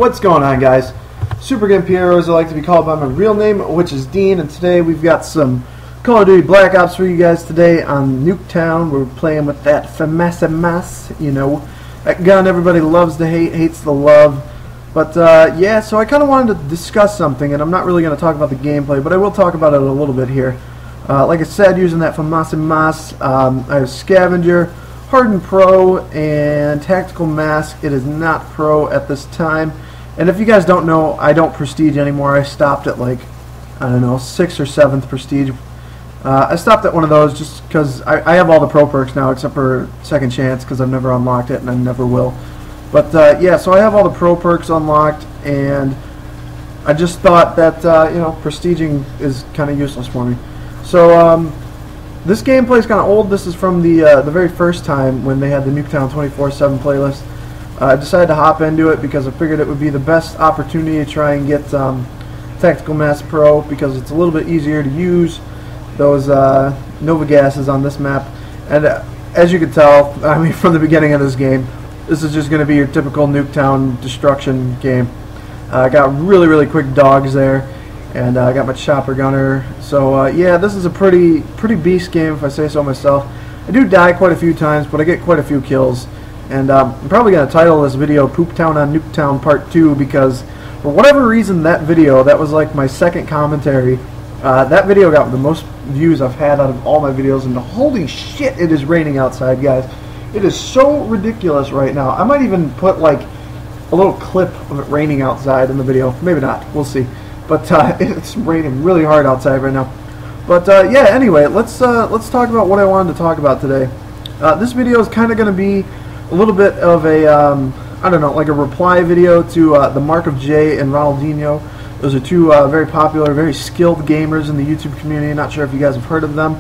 What's going on, guys? Super Game Piero, as I like to be called by my real name, which is Dean, and today we've got some Call of Duty Black Ops for you guys today on Nuketown. We're playing with that Famas, you know, that gun everybody loves to hate, hates the love. But yeah, so I kind of wanted to discuss something, and I'm not really going to talk about the gameplay, but I will talk about it a little bit here. Like I said, using that Famas, I have Scavenger, Hardened Pro, and Tactical Mask. It is not Pro at this time. And if you guys don't know, I don't Prestige anymore. I stopped at like, I don't know, 6th or 7th Prestige. I stopped at one of those just because I have all the Pro perks now except for Second Chance because I've never unlocked it and I never will. But yeah, so I have all the Pro perks unlocked, and I just thought that, you know, Prestiging is kind of useless for me. So this gameplay is kind of old. This is from the very first time when they had the Nuketown 24/7 playlist. I decided to hop into it because I figured it would be the best opportunity to try and get Tactical Mask Pro because it's a little bit easier to use those Nova gases on this map. And as you can tell, I mean, from the beginning of this game, this is just going to be your typical Nuketown destruction game. I got really quick dogs there, and I got my chopper gunner. So yeah, this is a pretty beast game if I say so myself. I do die quite a few times, but I get quite a few kills. And I'm probably going to title this video Poop Town on Nuketown Part 2 because for whatever reason that video, that was like my second commentary, that video got the most views I've had out of all my videos, and holy shit, it is raining outside, guys. It is so ridiculous right now. I might even put like a little clip of it raining outside in the video. Maybe not, we'll see. But it's raining really hard outside right now. But yeah, anyway, let's talk about what I wanted to talk about today. This video is kind of going to be a little bit of a, I don't know, like a reply video to the Mark of J and Ronaldinho. Those are two very popular, very skilled gamers in the YouTube community. Not sure if you guys have heard of them.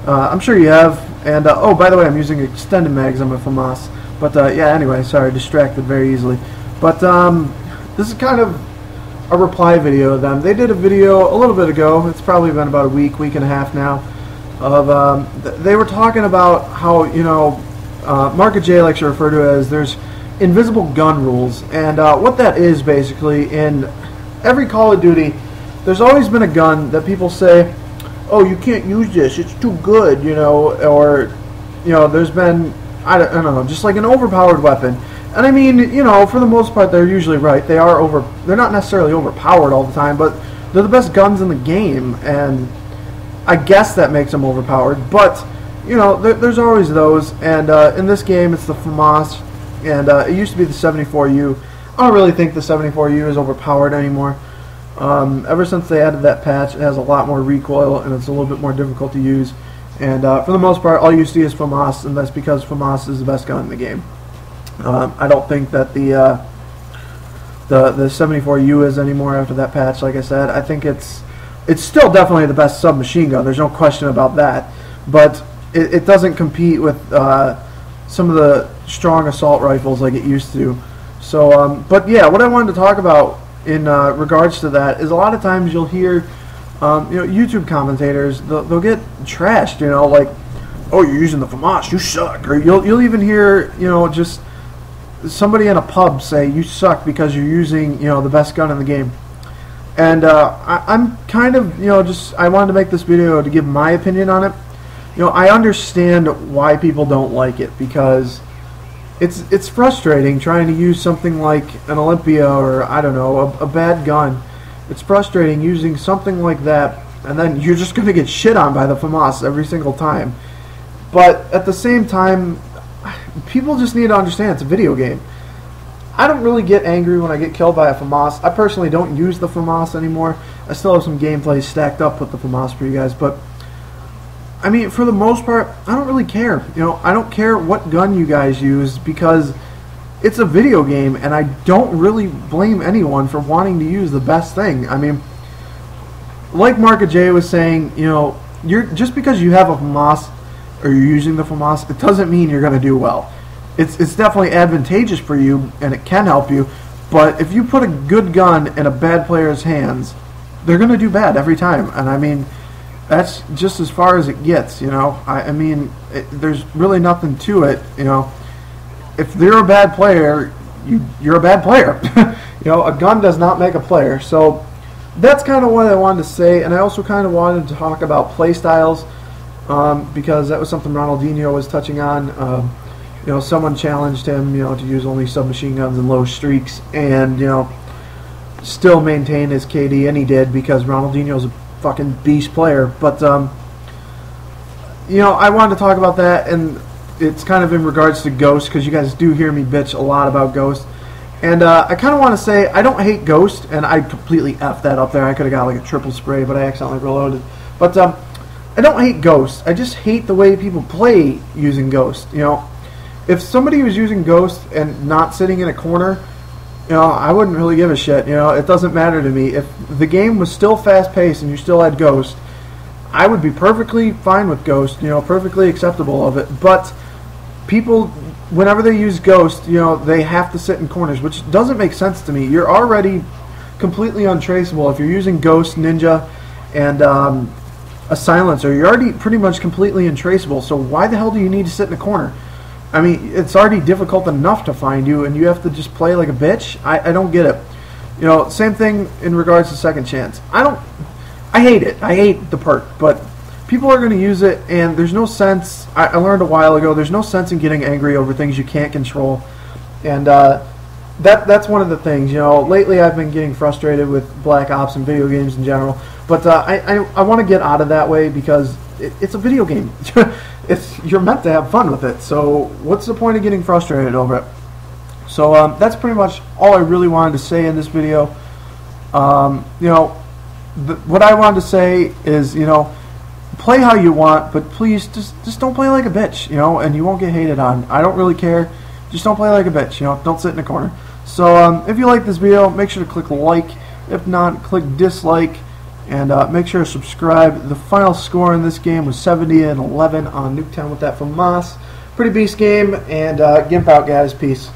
I'm sure you have. And, oh, by the way, I'm using extended mags on my Famas. But, yeah, anyway, sorry, distracted very easily. But this is kind of a reply video to them. They did a video a little bit ago. It's probably been about a week and a half now. Of they were talking about how, you know, Mark of J likes to refer to it as there's invisible gun rules, and what that is basically, in every Call of Duty there's always been a gun that people say, oh, you can't use this, it's too good, you know, or, you know, there's been, I don't know, just like an overpowered weapon. And I mean, you know, for the most part they're usually right. They're not necessarily overpowered all the time, but they're the best guns in the game, and I guess that makes them overpowered. But you know, there's always those, and in this game it's the Famas, and it used to be the 74U. I don't really think the 74U is overpowered anymore. Ever since they added that patch, it has a lot more recoil, and it's a little bit more difficult to use. And for the most part, all you see is Famas, and that's because Famas is the best gun in the game. I don't think that the 74U is anymore after that patch. Like I said, I think it's still definitely the best submachine gun. There's no question about that, but it doesn't compete with some of the strong assault rifles like it used to. So, but yeah, what I wanted to talk about in regards to that is a lot of times you'll hear, you know, YouTube commentators, they'll get trashed, you know, like, oh, you're using the Famas, you suck. Or you'll even hear, you know, just somebody in a pub say you suck because you're using, you know, the best gun in the game. And I'm kind of, you know, I wanted to make this video to give my opinion on it. You know, I understand why people don't like it, because it's frustrating trying to use something like an Olympia or, I don't know, a bad gun. It's frustrating using something like that, and then you're just going to get shit on by the Famas every single time. But at the same time, people just need to understand it's a video game. I don't really get angry when I get killed by a Famas. I personally don't use the Famas anymore. I still have some gameplay stacked up with the Famas for you guys, but I mean, for the most part, I don't really care. You know, I don't care what gun you guys use because it's a video game, and I don't really blame anyone for wanting to use the best thing. I mean, like Mark of J was saying, you know, just because you have a Famas or you're using the Famas, it doesn't mean you're going to do well. It's definitely advantageous for you, and it can help you, but if you put a good gun in a bad player's hands, they're going to do bad every time. And I mean, that's just as far as it gets, you know. I mean, there's really nothing to it, you know. If they're a bad player, you're a bad player. You know, a gun does not make a player. So that's kind of what I wanted to say, and I also kind of wanted to talk about play styles, because that was something Ronaldinho was touching on. You know, someone challenged him, you know, to use only submachine guns and low streaks, and you know, still maintain his KD, and he did, because Ronaldinho's a fucking beast player. But you know, I wanted to talk about that, and it's kind of in regards to Ghost, because you guys do hear me bitch a lot about Ghost. And I kind of want to say I don't hate Ghost, and I completely effed that up there. I could have got like a triple spray, but I accidentally reloaded. But I don't hate Ghost. I just hate the way people play using Ghost. You know, if somebody was using Ghost and not sitting in a corner, you know, I wouldn't really give a shit. You know, it doesn't matter to me. If the game was still fast-paced and you still had Ghost, I would be perfectly fine with Ghost. You know, perfectly acceptable of it. But people, whenever they use Ghost, you know, they have to sit in corners, which doesn't make sense to me. You're already completely untraceable. If you're using Ghost, Ninja, and a Silencer, you're already pretty much completely untraceable. So why the hell do you need to sit in a corner? I mean, it's already difficult enough to find you, and you have to just play like a bitch? I don't get it. You know, same thing in regards to Second Chance. I hate it. I hate the perk, but people are going to use it, and there's no sense. I learned a while ago, there's no sense in getting angry over things you can't control. And that's one of the things. You know, lately I've been getting frustrated with Black Ops and video games in general. But I want to get out of that way, because it's a video game. You're meant to have fun with it. So what's the point of getting frustrated over it? So that's pretty much all I really wanted to say in this video. You know, what I wanted to say is, you know, play how you want, but please just don't play like a bitch, you know, and you won't get hated on. I don't really care. Just don't play like a bitch, you know. Don't sit in a corner. So if you like this video, make sure to click like. If not, click dislike, and make sure to subscribe. The final score in this game was 70-11 on Nuketown with that Famas. Pretty beast game, and Gimp out, guys. Peace.